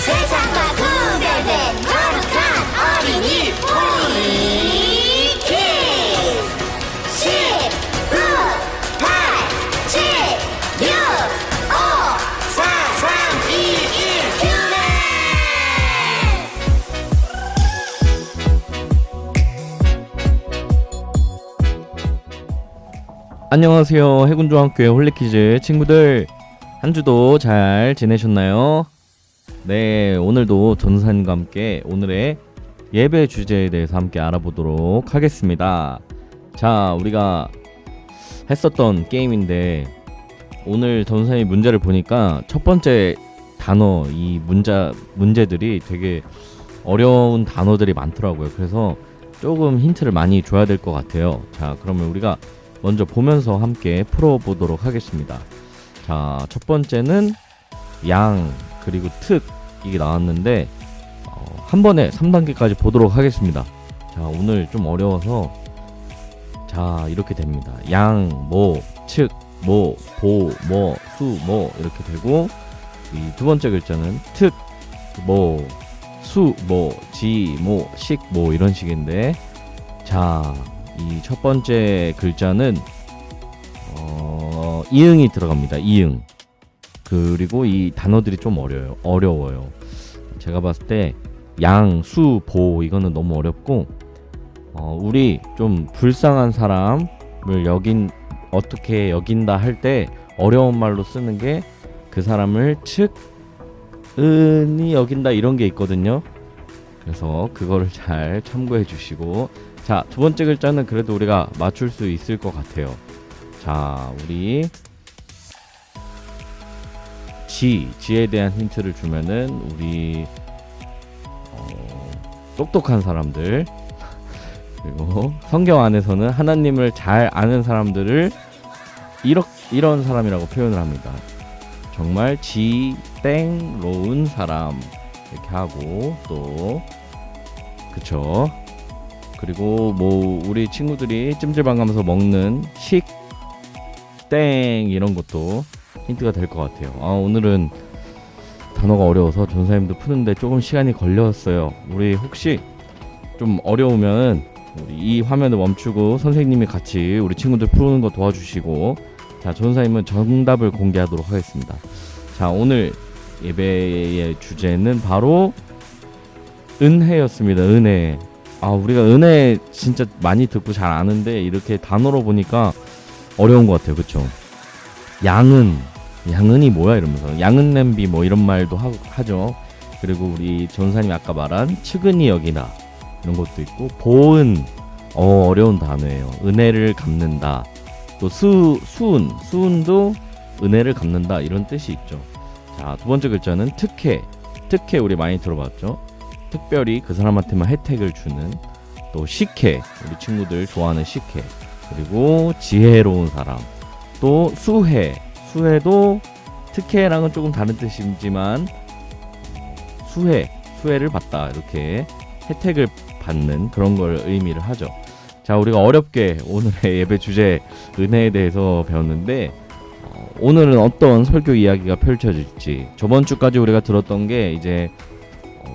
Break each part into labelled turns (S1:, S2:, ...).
S1: 세상과 구별된 거룩한 어린이 우리 10, 9, 8, 7, 6, 5, 4, 3, 2, 1 휴먼.
S2: 안녕하세요. 해군중학교의 홀리키즈 친구들, 한 주도 잘 지내셨나요? 네, 오늘도 전사님과 함께 오늘의 예배 주제에 대해서 함께 알아보도록 하겠습니다. 자, 우리가 했었던 게임인데 오늘 전사님 문제를 보니까 첫 번째 단어, 이 문제들이 되게 어려운 단어들이 많더라고요. 그래서 조금 힌트를 많이 줘야 될 것 같아요. 자, 그러면 우리가 먼저 보면서 함께 풀어보도록 하겠습니다. 자, 첫 번째는 양, 그리고 특, 이게 나왔는데 한 번에 3단계까지 보도록 하겠습니다. 자, 오늘 좀 어려워서 자, 이렇게 됩니다. 양, 뭐, 측, 뭐, 보, 뭐, 수, 뭐 이렇게 되고, 이 두 번째 글자는 특, 뭐, 수, 뭐, 지, 뭐, 식, 뭐 이런 식인데, 자, 이 첫 번째 글자는 이응이 들어갑니다. 이응. 그리고 이 단어들이 좀 어려워요. 제가 봤을 때 양, 수, 보 이거는 너무 어렵고, 우리 좀 불쌍한 사람을 어떻게 여긴다 할 때 어려운 말로 쓰는 게 그 사람을 측, 은이 여긴다 이런 게 있거든요. 그래서 그거를 잘 참고해 주시고, 자, 두 번째 글자는 그래도 우리가 맞출 수 있을 것 같아요. 자, 우리 지에 대한 힌트를 주면은 우리 똑똑한 사람들, 그리고 성경 안에서는 하나님을 잘 아는 사람들을 이런 사람이라고 표현을 합니다. 정말 지땡로운 사람 이렇게 하고, 또 그쵸. 그리고 뭐 우리 친구들이 찜질방 가면서 먹는 식땡 이런 것도 힌트가 될 것 같아요. 오늘은 단어가 어려워서 전사님도 푸는데 조금 시간이 걸렸어요. 우리 혹시 좀 어려우면 우리 이 화면을 멈추고 선생님이 같이 우리 친구들 푸는 거 도와주시고, 자, 전사님은 정답을 공개하도록 하겠습니다. 자, 오늘 예배의 주제는 바로 은혜였습니다. 은혜. 우리가 은혜 진짜 많이 듣고 잘 아는데 이렇게 단어로 보니까 어려운 것 같아요. 그쵸? 양은이 뭐야 이러면서 양은 냄비 뭐 이런 말도 하죠. 그리고 우리 전사님이 아까 말한 측은히 여기나 이런 것도 있고, 보은 어려운 단어예요. 은혜를 갚는다. 또 수은도 은혜를 갚는다 이런 뜻이 있죠. 자, 두 번째 글자는 특혜 우리 많이 들어봤죠. 특별히 그 사람한테만 혜택을 주는. 또 식혜, 우리 친구들 좋아하는 식혜. 그리고 지혜로운 사람. 또 수혜도 특혜랑은 조금 다른 뜻이지만 수혜를 받다, 이렇게 혜택을 받는 그런 걸 의미를 하죠. 자, 우리가 어렵게 오늘의 예배 주제 은혜에 대해서 배웠는데 오늘은 어떤 설교 이야기가 펼쳐질지, 저번 주까지 우리가 들었던 게 이제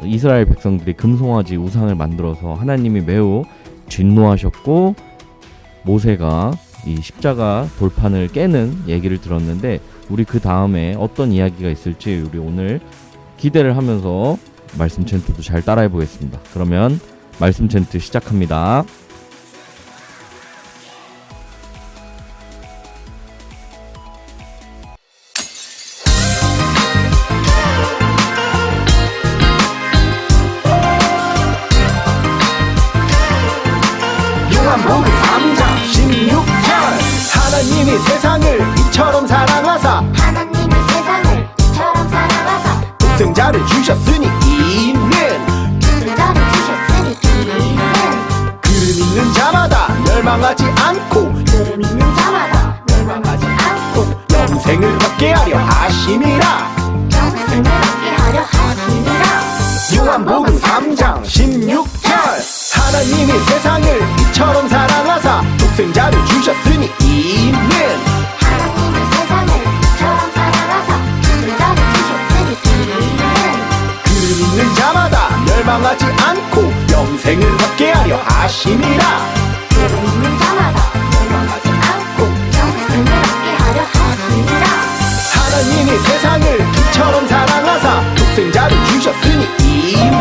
S2: 이스라엘 백성들이 금송아지 우상을 만들어서 하나님이 매우 진노하셨고, 모세가 이 십자가 돌판을 깨는 얘기를 들었는데, 우리 그 다음에 어떤 이야기가 있을지 우리 오늘 기대를 하면서 말씀 챈트도 잘 따라해 보겠습니다. 그러면 말씀 챈트 시작합니다.
S3: 요한복음 3장 16절 하나님이 세상을 이처럼 사랑하사 독생자를 주셨으니 이는 그를 믿는 자마다 멸망하지 않고 영생을 얻게 하려 하심이라. 요한복음 3장 16절 하나님이 세상을 이처럼 사랑하사 독생자를 주셨으니 이는 그를 멸망하지 않고 영생을 얻게 하려 하심이라.
S1: 는 자마다 멸망하지 않고 영생을 얻게 하려 하시니라.
S3: 하나님이 세상을 이처럼 사랑하사 독생자를 주셨으니 이는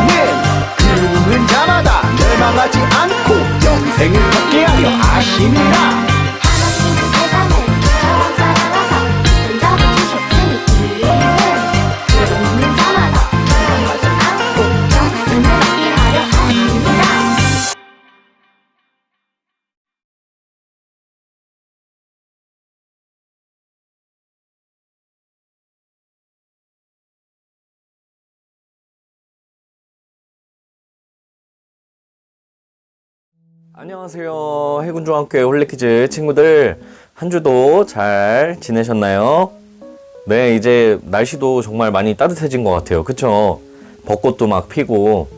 S3: 그는 자마다 멸망하지 않고 영생을 얻게 하려 하심이라.
S1: 하나님이 세상을 이처럼 사랑하사 독생자를 주셨으니 이는 자마다 멸망하지 않고 영생을 얻게 하려 하시니라.
S2: 안녕하세요. 해군중학교의 홀리키즈 친구들, 한 주도 잘 지내셨나요? 네, 이제 날씨도 정말 많이 따뜻해진 것 같아요. 그쵸? 벚꽃도 막 피고,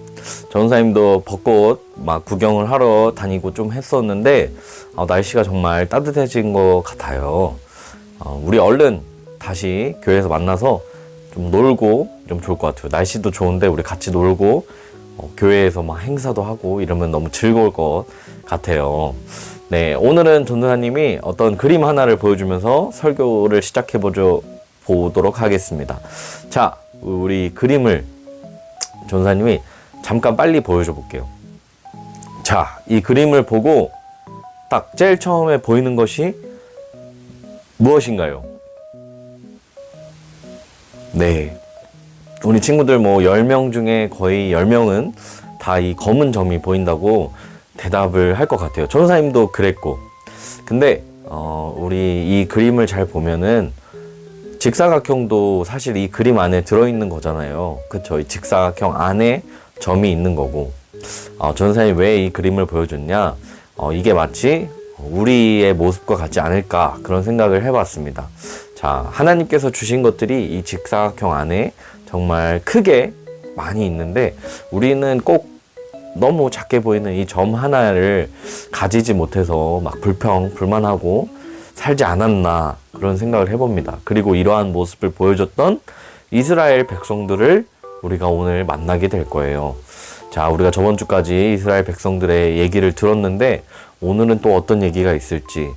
S2: 전사님도 벚꽃 막 구경을 하러 다니고 좀 했었는데, 날씨가 정말 따뜻해진 것 같아요. 우리 얼른 다시 교회에서 만나서 좀 놀고 좀 좋을 것 같아요. 날씨도 좋은데 우리 같이 놀고, 교회에서 막 행사도 하고 이러면 너무 즐거울 것 같아요. 네, 오늘은 전도사님이 어떤 그림 하나를 보여주면서 설교를 시작해 보도록 하겠습니다. 자, 우리 그림을 전도사님이 잠깐 빨리 보여줘 볼게요. 자, 이 그림을 보고 딱 제일 처음에 보이는 것이 무엇인가요? 네, 우리 친구들 뭐 10명 중에 거의 10명은 다 이 검은 점이 보인다고 대답을 할 것 같아요. 전도사님도 그랬고. 근데 우리 이 그림을 잘 보면은 직사각형도 사실 이 그림 안에 들어있는 거잖아요. 그쵸? 이 직사각형 안에 점이 있는 거고. 전도사님이 왜 이 그림을 보여줬냐? 이게 마치 우리의 모습과 같지 않을까, 그런 생각을 해봤습니다. 자, 하나님께서 주신 것들이 이 직사각형 안에 정말 크게 많이 있는데 우리는 꼭 너무 작게 보이는 이 점 하나를 가지지 못해서 막 불만하고 살지 않았나, 그런 생각을 해봅니다. 그리고 이러한 모습을 보여줬던 이스라엘 백성들을 우리가 오늘 만나게 될 거예요. 자, 우리가 저번 주까지 이스라엘 백성들의 얘기를 들었는데 오늘은 또 어떤 얘기가 있을지,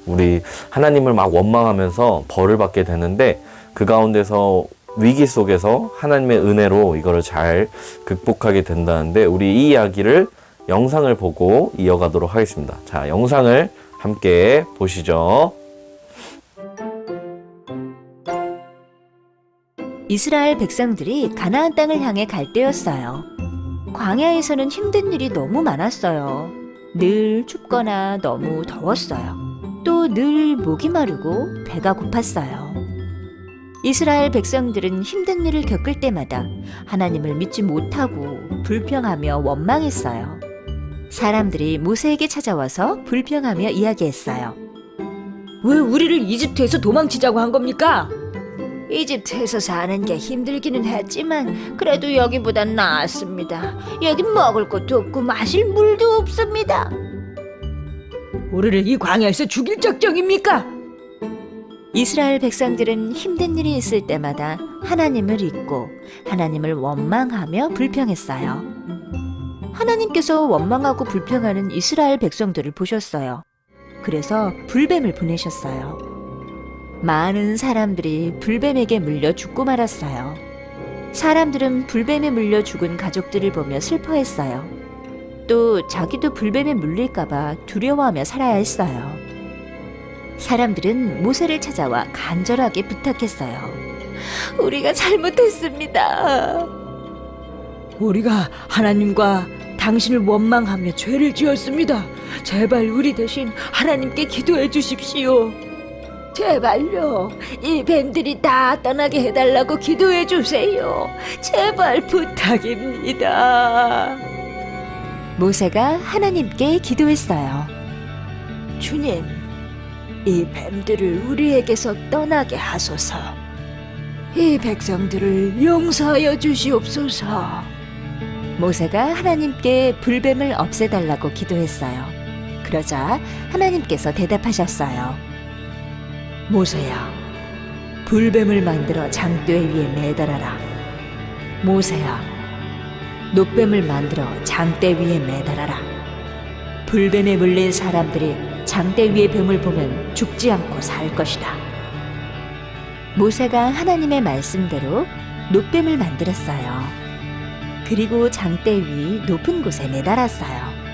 S2: 우리 하나님을 막 원망하면서 벌을 받게 되는데 그 가운데서 위기 속에서 하나님의 은혜로 이거를 잘 극복하게 된다는데, 우리 이 이야기를 영상을 보고 이어가도록 하겠습니다. 자, 영상을 함께 보시죠.
S4: 이스라엘 백성들이 가나안 땅을 향해 갈 때였어요. 광야에서는 힘든 일이 너무 많았어요. 늘 춥거나 너무 더웠어요. 또 늘 목이 마르고 배가 고팠어요. 이스라엘 백성들은 힘든 일을 겪을 때마다 하나님을 믿지 못하고 불평하며 원망했어요. 사람들이 모세에게 찾아와서 불평하며 이야기했어요.
S5: 왜 우리를 이집트에서 도망치자고 한 겁니까?
S4: 이집트에서 사는 게 힘들기는 했지만 그래도 여기보단 나았습니다. 여긴 먹을 것도 없고 마실 물도 없습니다.
S5: 우리를 이 광야에서 죽일 작정입니까?
S4: 이스라엘 백성들은 힘든 일이 있을 때마다 하나님을 잊고 하나님을 원망하며 불평했어요. 하나님께서 원망하고 불평하는 이스라엘 백성들을 보셨어요. 그래서 불뱀을 보내셨어요. 많은 사람들이 불뱀에게 물려 죽고 말았어요. 사람들은 불뱀에 물려 죽은 가족들을 보며 슬퍼했어요. 또 자기도 불뱀에 물릴까봐 두려워하며 살아야 했어요. 사람들은 모세를 찾아와 간절하게 부탁했어요. 우리가 잘못했습니다.
S5: 우리가 하나님과 당신을 원망하며 죄를 지었습니다. 제발 우리 대신 하나님께 기도해 주십시오.
S4: 제발요. 이 뱀들이 다 떠나게 해달라고 기도해 주세요. 제발 부탁입니다. 모세가 하나님께 기도했어요. 주님, 이 뱀들을 우리에게서 떠나게 하소서. 이 백성들을 용서하여 주시옵소서. 모세가 하나님께 불뱀을 없애달라고 기도했어요. 그러자 하나님께서 대답하셨어요. 모세야, 불뱀을 만들어 장대 위에 매달아라. 모세야, 노뱀을 만들어 장대 위에 매달아라. 불뱀에 물린 사람들이 장대 위의 뱀을 보면 죽지 않고 살 것이다. 모세가 하나님의 말씀대로 노뱀을 만들었어요. 그리고 장대 위 높은 곳에 매달았어요.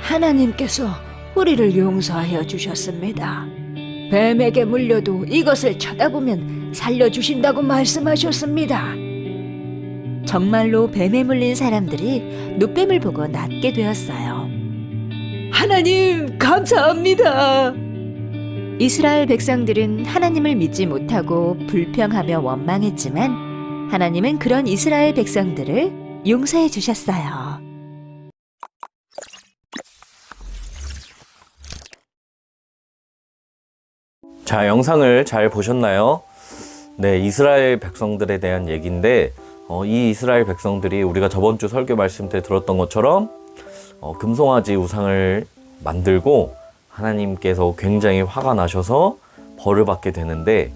S4: 하나님께서 우리를 용서하여 주셨습니다. 뱀에게 물려도 이것을 쳐다보면 살려주신다고 말씀하셨습니다. 정말로 뱀에 물린 사람들이 노뱀을 보고 낫게 되었어요. 하나님 감사합니다. 이스라엘 백성들은 하나님을 믿지 못하고 불평하며 원망했지만 하나님은 그런 이스라엘 백성들을 용서해 주셨어요.
S2: 자, 영상을 잘 보셨나요? 네, 이스라엘 백성들에 대한 얘기인데 이 이스라엘 백성들이 우리가 저번 주 설교 말씀 때 들었던 것처럼 금송아지 우상을 만들고 하나님께서 굉장히 화가 나셔서 벌을 받게 되는데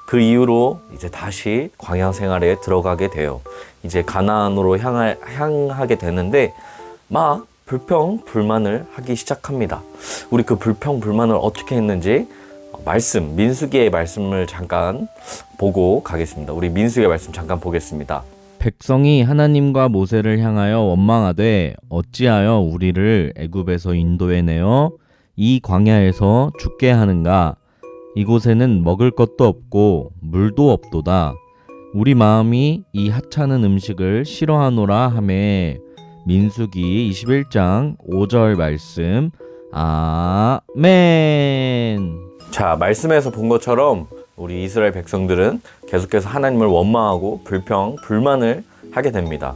S2: 그 이후로 이제 다시 광야 생활에 들어가게 돼요. 이제 가나안으로 향하게 되는데 막 불평 불만을 하기 시작합니다. 우리 그 불평 불만을 어떻게 했는지 말씀, 민수기의 말씀을 잠깐 보고 가겠습니다. 우리 민수기의 말씀 잠깐 보겠습니다. 백성이 하나님과 모세를 향하여 원망하되 어찌하여 우리를 애굽에서 인도해내어 이 광야에서 죽게 하는가? 이곳에는 먹을 것도 없고 물도 없도다. 우리 마음이 이 하찮은 음식을 싫어하노라 하매. 민수기 21장 5절 말씀. 아멘. 자, 말씀에서 본 것처럼 우리 이스라엘 백성들은 계속해서 하나님을 원망하고 불평, 불만을 하게 됩니다.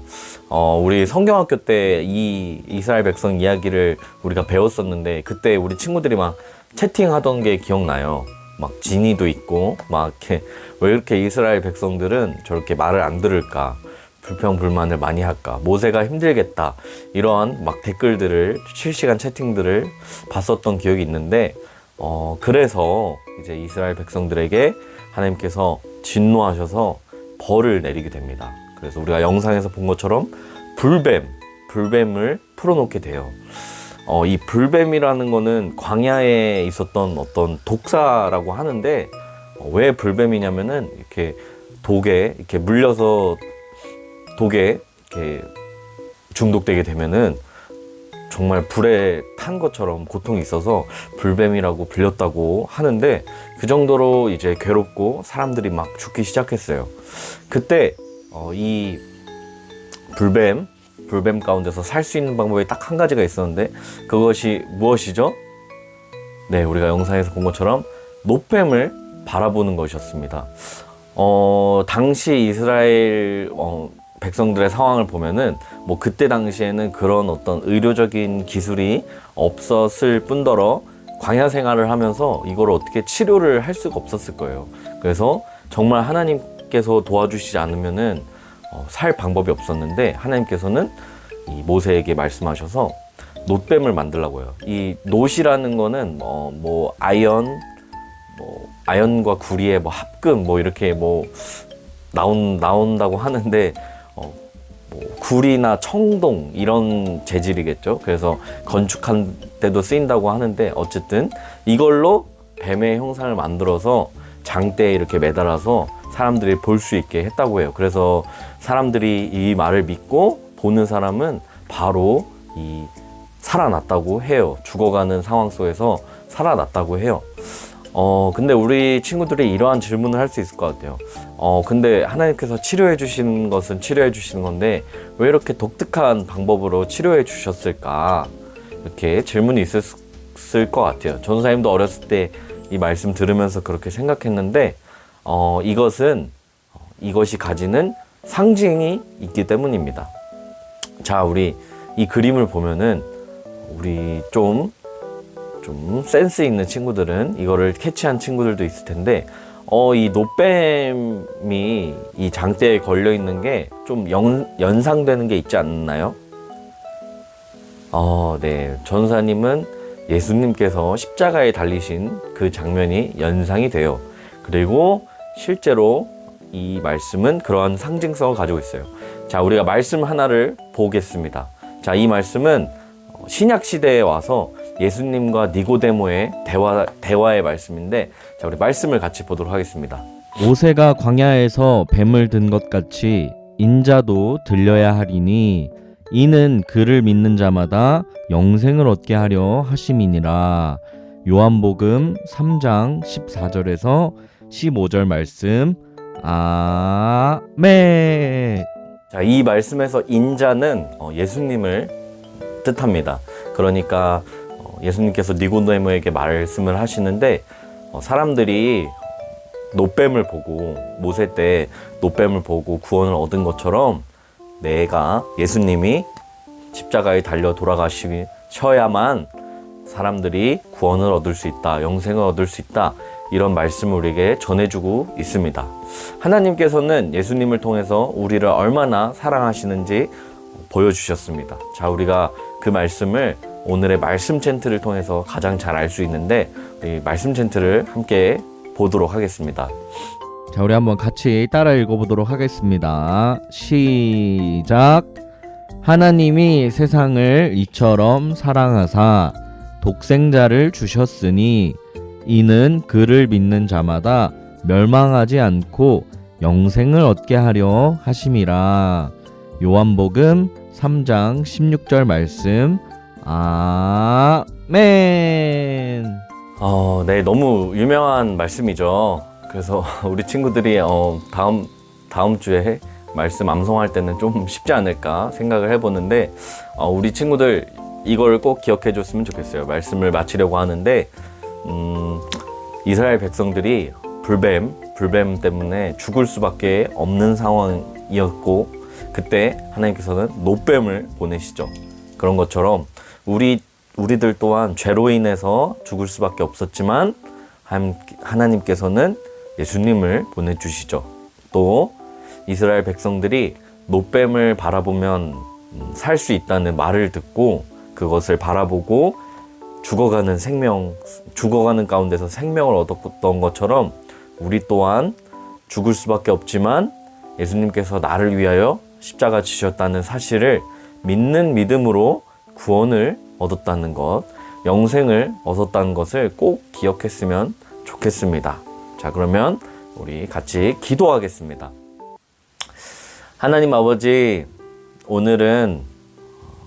S2: 우리 성경학교 때 이 이스라엘 백성 이야기를 우리가 배웠었는데 그때 우리 친구들이 막 채팅하던 게 기억나요. 막 진이도 있고 막 이렇게 왜 이렇게 이스라엘 백성들은 저렇게 말을 안 들을까? 불평, 불만을 많이 할까? 모세가 힘들겠다. 이러한 막 댓글들을 실시간 채팅들을 봤었던 기억이 있는데 그래서 이제 이스라엘 백성들에게 하나님께서 진노하셔서 벌을 내리게 됩니다. 그래서 우리가 영상에서 본 것처럼 불뱀을 풀어놓게 돼요. 이 불뱀이라는 거는 광야에 있었던 어떤 독사라고 하는데 왜 불뱀이냐면은 이렇게 독에 이렇게 물려서 독에 이렇게 중독되게 되면은 정말 불에 탄 것처럼 고통이 있어서 불뱀이라고 불렸다고 하는데 그 정도로 이제 괴롭고 사람들이 막 죽기 시작했어요. 그때 이 불뱀 가운데서 살 수 있는 방법이 딱 한 가지가 있었는데 그것이 무엇이죠? 네, 우리가 영상에서 본 것처럼 노뱀을 바라보는 것이었습니다. 당시 이스라엘 백성들의 상황을 보면은 뭐 그때 당시에는 그런 어떤 의료적인 기술이 없었을 뿐더러 광야 생활을 하면서 이걸 어떻게 치료를 할 수가 없었을 거예요. 그래서 정말 하나님께서 도와주시지 않으면은 살 방법이 없었는데 하나님께서는 이 모세에게 말씀하셔서 놋뱀을 만들라고 해요. 이 놋이라는 거는 뭐 아연과 구리의 뭐 합금 뭐 이렇게 뭐 나온다고 하는데 뭐 구리나 청동 이런 재질이겠죠. 그래서 건축한 때도 쓰인다고 하는데 어쨌든 이걸로 뱀의 형상을 만들어서 장대에 이렇게 매달아서 사람들이 볼 수 있게 했다고 해요. 그래서 사람들이 이 말을 믿고 보는 사람은 바로 살아났다고 해요. 죽어가는 상황 속에서 살아났다고 해요. 근데 우리 친구들이 이러한 질문을 할 수 있을 것 같아요. 근데 하나님께서 치료해 주시는 것은 치료해 주시는 건데 왜 이렇게 독특한 방법으로 치료해 주셨을까? 이렇게 질문이 있었을 것 같아요. 전도사님도 어렸을 때 이 말씀 들으면서 그렇게 생각했는데 이것이 가지는 상징이 있기 때문입니다. 자, 우리 이 그림을 보면은 우리 좀 센스 있는 친구들은 이거를 캐치한 친구들도 있을 텐데 이 놋뱀이 이 장대에 걸려 있는 게 좀 연상되는 게 있지 않나요? 네. 전사님은 예수님께서 십자가에 달리신 그 장면이 연상이 돼요. 그리고 실제로 이 말씀은 그러한 상징성을 가지고 있어요. 자, 우리가 말씀 하나를 보겠습니다. 자, 이 말씀은 신약 시대에 와서 예수님과 니고데모의 대화의 말씀인데, 자, 우리 말씀을 같이 보도록 하겠습니다. 모세가 광야에서 뱀을 든 것 같이 인자도 들려야 하리니 이는 그를 믿는 자마다 영생을 얻게 하려 하심이니라. 요한복음 3장 14절에서 15절 말씀. 아멘. 자, 이 말씀에서 인자는 예수님을 뜻합니다. 그러니까 예수님께서 니고데모에게 말씀을 하시는데, 사람들이 노뱀을 보고, 모세 때 노뱀을 보고 구원을 얻은 것처럼 내가, 예수님이 십자가에 달려 돌아가셔야만 사람들이 구원을 얻을 수 있다, 영생을 얻을 수 있다, 이런 말씀을 우리에게 전해주고 있습니다. 하나님께서는 예수님을 통해서 우리를 얼마나 사랑하시는지 보여주셨습니다. 자, 우리가 그 말씀을 오늘의 말씀 챈트를 통해서 가장 잘 알 수 있는데, 이 말씀 챈트를 함께 보도록 하겠습니다. 자, 우리 한번 같이 따라 읽어보도록 하겠습니다. 시작. 하나님이 세상을 이처럼 사랑하사 독생자를 주셨으니 이는 그를 믿는 자마다 멸망하지 않고 영생을 얻게 하려 하심이라. 요한복음 3장 16절 말씀. 아멘. 네, 너무 유명한 말씀이죠. 그래서 우리 친구들이 다음 주에 말씀 암송할 때는 좀 쉽지 않을까 생각을 해보는데, 우리 친구들 이걸 꼭 기억해 줬으면 좋겠어요. 말씀을 마치려고 하는데, 이스라엘 백성들이 불뱀 때문에 죽을 수밖에 없는 상황이었고, 그때 하나님께서는 노뱀을 보내시죠. 그런 것처럼 우리들 또한 죄로 인해서 죽을 수밖에 없었지만 하나님께서는 예수님을 보내주시죠. 또 이스라엘 백성들이 노뱀을 바라보면 살 수 있다는 말을 듣고 그것을 바라보고 죽어가는 가운데서 생명을 얻었던 것처럼 우리 또한 죽을 수밖에 없지만 예수님께서 나를 위하여 십자가 지셨다는 사실을 믿는 믿음으로 구원을 얻었다는 것, 영생을 얻었다는 것을 꼭 기억했으면 좋겠습니다. 자, 그러면 우리 같이 기도하겠습니다. 하나님 아버지, 오늘은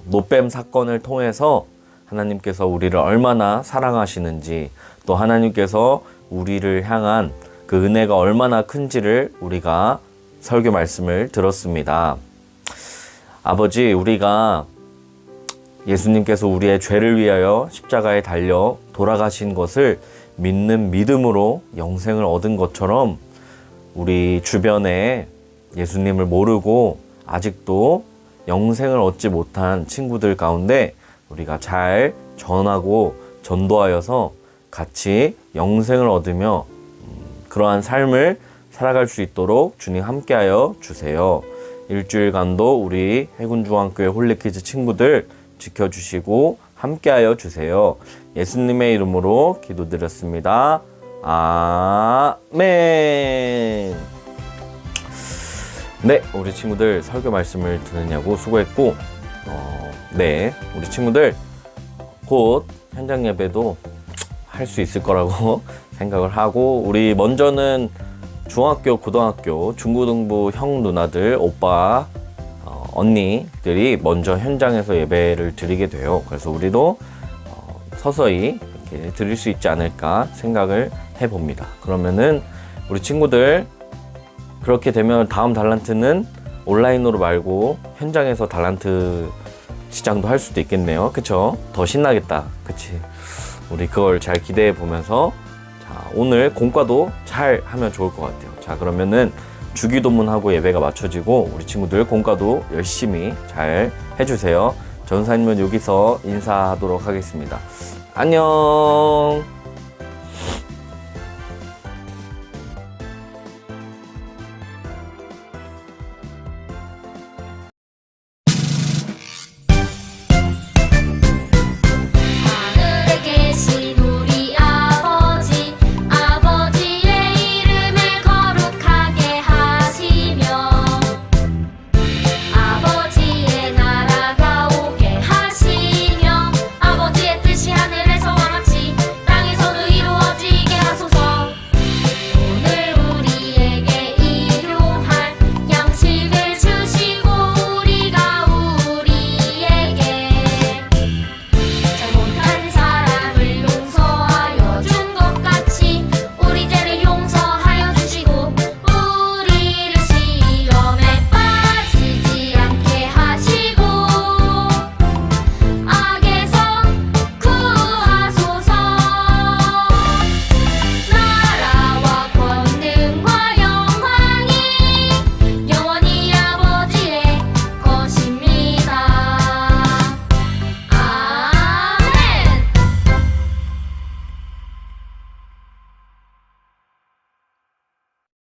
S2: 노뱀 사건을 통해서 하나님께서 우리를 얼마나 사랑하시는지, 또 하나님께서 우리를 향한 그 은혜가 얼마나 큰지를 우리가 설교 말씀을 들었습니다. 아버지, 우리가 예수님께서 우리의 죄를 위하여 십자가에 달려 돌아가신 것을 믿는 믿음으로 영생을 얻은 것처럼 우리 주변에 예수님을 모르고 아직도 영생을 얻지 못한 친구들 가운데 우리가 잘 전하고 전도하여서 같이 영생을 얻으며 그러한 삶을 살아갈 수 있도록 주님 함께하여 주세요. 일주일간도 우리 해군중앙교회 홀리키즈 친구들 지켜주시고 함께하여 주세요. 예수님의 이름으로 기도드렸습니다. 아멘. 네, 우리 친구들 설교 말씀을 듣느냐고 수고했고, 네, 우리 친구들 곧 현장 예배도 할 수 있을 거라고 생각을 하고, 우리 먼저는 중학교, 고등학교, 중고등부 형 누나들, 오빠, 언니들이 먼저 현장에서 예배를 드리게 돼요. 그래서 우리도 서서히 이렇게 드릴 수 있지 않을까 생각을 해봅니다. 그러면은 우리 친구들 그렇게 되면 다음 달란트는 온라인으로 말고 현장에서 달란트 시장도 할 수도 있겠네요. 그쵸? 더 신나겠다. 그치? 우리 그걸 잘 기대해 보면서, 자, 오늘 공과도 잘 하면 좋을 것 같아요. 자, 그러면은 주기도문하고 예배가 맞춰지고 우리 친구들 공과도 열심히 잘 해주세요. 전사님은 여기서 인사하도록 하겠습니다. 안녕.